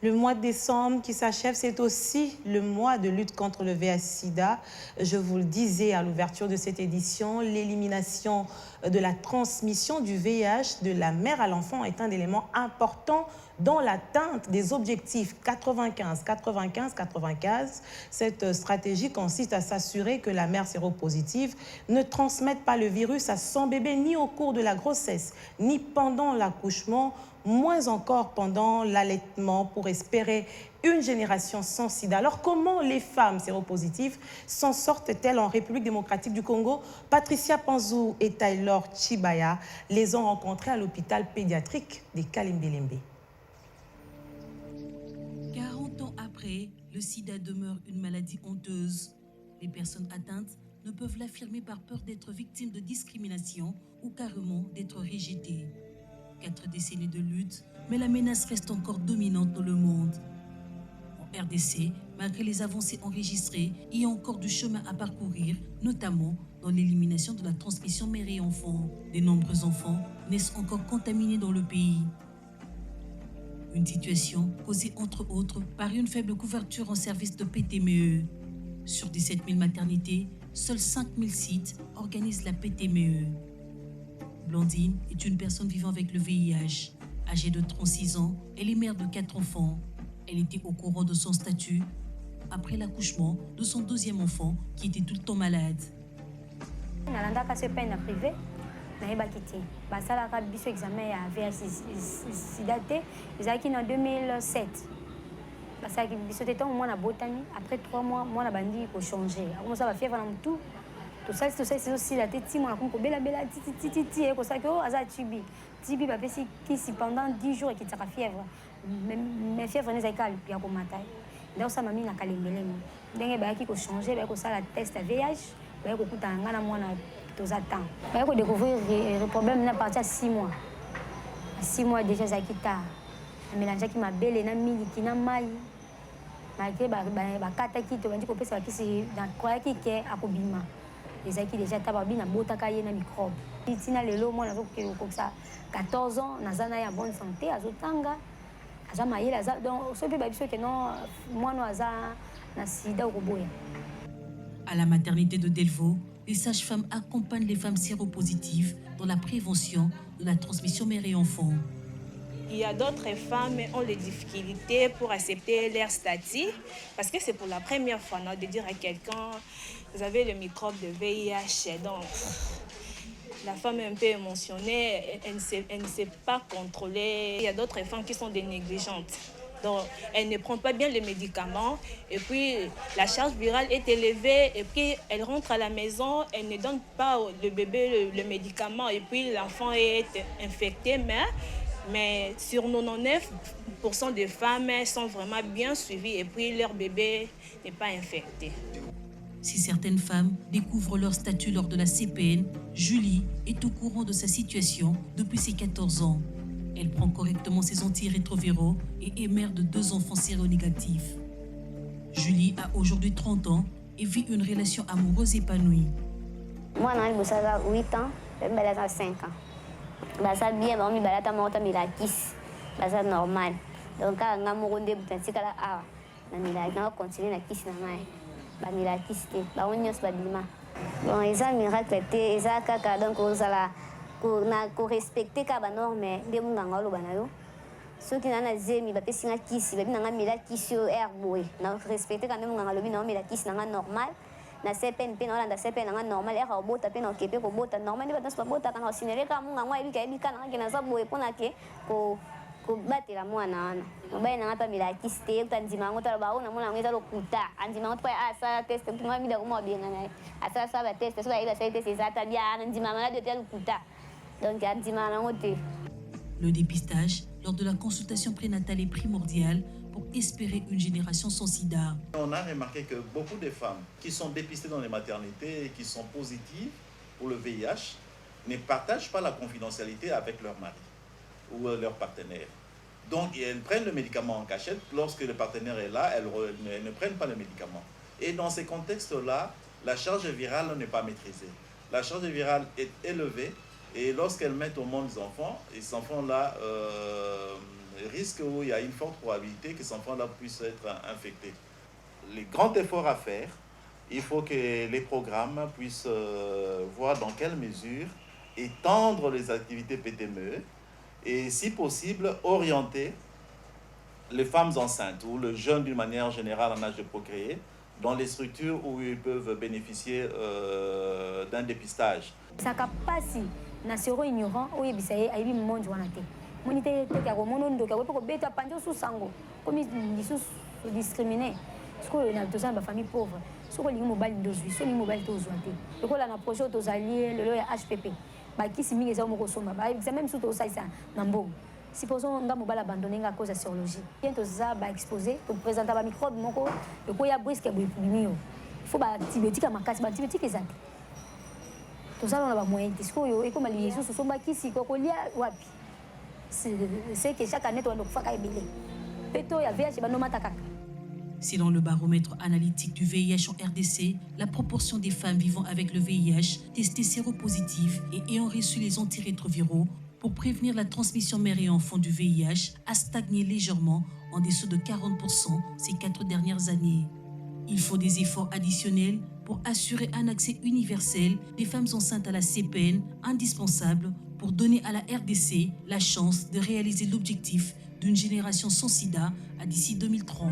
Le mois de décembre qui s'achève, c'est aussi le mois de lutte contre le VIH-Sida. Je vous le disais à l'ouverture de cette édition, l'élimination de la transmission du VIH de la mère à l'enfant est un élément important dans l'atteinte des objectifs 95-95-95. Cette stratégie consiste à s'assurer que la mère séropositive ne transmette pas le virus à son bébé ni au cours de la grossesse, ni pendant l'accouchement, moins encore pendant l'allaitement, pour espérer une génération sans sida. Alors comment les femmes séropositives s'en sortent-elles en République démocratique du Congo? Patricia Panzou et Taylor Chibaya les ont rencontrées à l'hôpital pédiatrique des Kalimbelembe. 40 ans après, le sida demeure une maladie honteuse. Les personnes atteintes ne peuvent l'affirmer par peur d'être victimes de discrimination ou carrément d'être rejetées. 4 décennies de lutte, mais la menace reste encore dominante dans le monde. En RDC, malgré les avancées enregistrées, il y a encore du chemin à parcourir, notamment dans l'élimination de la transmission mère et enfant. De nombreux enfants naissent encore contaminés dans le pays. Une situation causée entre autres par une faible couverture en service de PTME. Sur 17 000 maternités, seuls 5 000 sites organisent la PTME. Blandine est une personne vivant avec le VIH. Âgée de 36 ans, elle est mère de 4 enfants. Elle était au courant de son statut après l'accouchement de son deuxième enfant qui était tout le temps malade. nayebaki te basalaka biso examen ya VIH-Sida te ezalaki en 2007 basalaki biso te ntango mwana botami après 3 mois mwana bandi kochanger akomosa bafièvre na motu tosalisi ezosila te ti mwana akomi kobelabela titititi ekosalaki o aza tibi bapesi kisi pendant 10 jours ekitaka fièvre mais fièvre nezalaki ya komata nde osala mami na Kalembelembe ndenge bayaki kochanger bayaki kosala test ya VIH bayaki kokutana nga na mwana tozatant bayaki kodécouvrir le problème na partir ya 6 mois. 6 mois déjà ezalaki tard amélangeaki mabele na miliki na mai malgré bakataki tobandi kopesa bakisi nakoyaki ke akobima ezalaki déjà ta babi nabotaka ye na microbe ntina lelo mwana azokokisa 14 ans naza na ye ya bonne santé azotanga aza mayele aza donc so mpe babiso ke non mwana aza na sida okoboya. À la maternité de Delvaux, les sages-femmes accompagnent les femmes séropositives dans la prévention de la transmission mère et enfant. Il y a d'autres femmes qui ont des difficultés pour accepter leur statut parce que c'est pour la première fois non, de dire à quelqu'un vous avez le microbe de VIH. Donc, la femme est un peu émotionnée, elle ne sait pas contrôler. Il y a d'autres femmes qui sont des négligentes. Donc, elle ne prend pas bien les médicaments et puis la charge virale est élevée et puis elle rentre à la maison, elle ne donne pas le bébé le médicament et puis l'enfant est infecté. Mais sur 99% des femmes sont vraiment bien suivies et puis leur bébé n'est pas infecté. Si certaines femmes découvrent leur statut lors de la CPN, Julie est au courant de sa situation depuis ses 14 ans. Elle prend correctement ses antirétroviraux et est mère de 2 enfants séronégatifs. Julie a aujourd'hui 30 ans et vit une relation amoureuse épanouie. Moi, j'ai 8 ans, j'ai 5 ans. Basa bien, j'ai balata mota milakis, basa normal. Donc quand on a moronde boutansi kala ah, na milaki, on continue na kis na mai. Ba milakis te, ba onyos ba bima. Bon, eza miracle te, eza kaka donc ozala ko respecter ka ba norme de munganga lo bana yo. Soki na zemi ba pesinga kisi, ba binanga milakis yo herboy. Na respecter ka munganga lo bina milakis na normal. Na CPN pe na olanda CPN na normal ya ko bota pe na okepe ko bota normal ni batanso bota kana osinele ka munganga ebika na ngena za boye pona ke ko batela mwana wana mobai na ngapa milakis te utandima ngo tala ba ona mona ngeza lokuta andima ngo pa asa test tuma mida ko mo bien na asa sa ba test so ba ila sa test ezata bien andima ngala de lokuta donc andima na ngote. Le dépistage lors de la consultation prénatale est primordial pour espérer une génération sans sida. On a remarqué que beaucoup de femmes qui sont dépistées dans les maternités et qui sont positives pour le VIH ne partagent pas la confidentialité avec leur mari ou leur partenaire. Donc, elles prennent le médicament en cachette. Lorsque le partenaire est là, elles ne prennent pas le médicament. Et dans ces contextes-là, la charge virale n'est pas maîtrisée. La charge virale est élevée et lorsqu'elles mettent au monde les enfants là risque où il y a une forte probabilité que ces enfants-là puissent être infectés. Les grands efforts à faire, il faut que les programmes puissent voir dans quelle mesure étendre les activités PTME et, si possible, orienter les femmes enceintes ou les jeunes d'une manière générale en âge de procréer dans les structures où ils peuvent bénéficier d'un dépistage. Ça capacité na sero ignorant ou yebisaye aibi monde wana te. Monité te ka mono ndo ka ko beta panjo sous sango. Comme ils sont discriminés. Parce que na tozana ba famille pauvre. Soko lingi mobile ndozwi, so lingi mobile tozwa te. Lokola na projet tozali le ya HPP. Ba kisi mingi za moko somba. Ba même sous to saisa na mbongo. Supposons nga mobile abandonné à cause de sérologie. Bien toza ba exposé, to présenter ba microbe moko, le ko ya brisque ya bimio. Il faut ba antibiotique à makasi, ba antibiotique ezate. Tozala na ba moyen tisiko et comme les Jesus somba kisi ko kolia wapi. C'est que chaque année to ndokufaka ebele. Peto ya VIH ba no matakaka. Selon le baromètre analytique du VIH en RDC, la proportion des femmes vivant avec le VIH, testées séropositives et ayant reçu les antirétroviraux pour prévenir la transmission mère et enfant du VIH a stagné légèrement en dessous de 40% ces 4 dernières années. Il faut des efforts additionnels pour assurer un accès universel des femmes enceintes à la CPN, indispensable pour donner à la RDC la chance de réaliser l'objectif d'une génération sans sida d'ici 2030.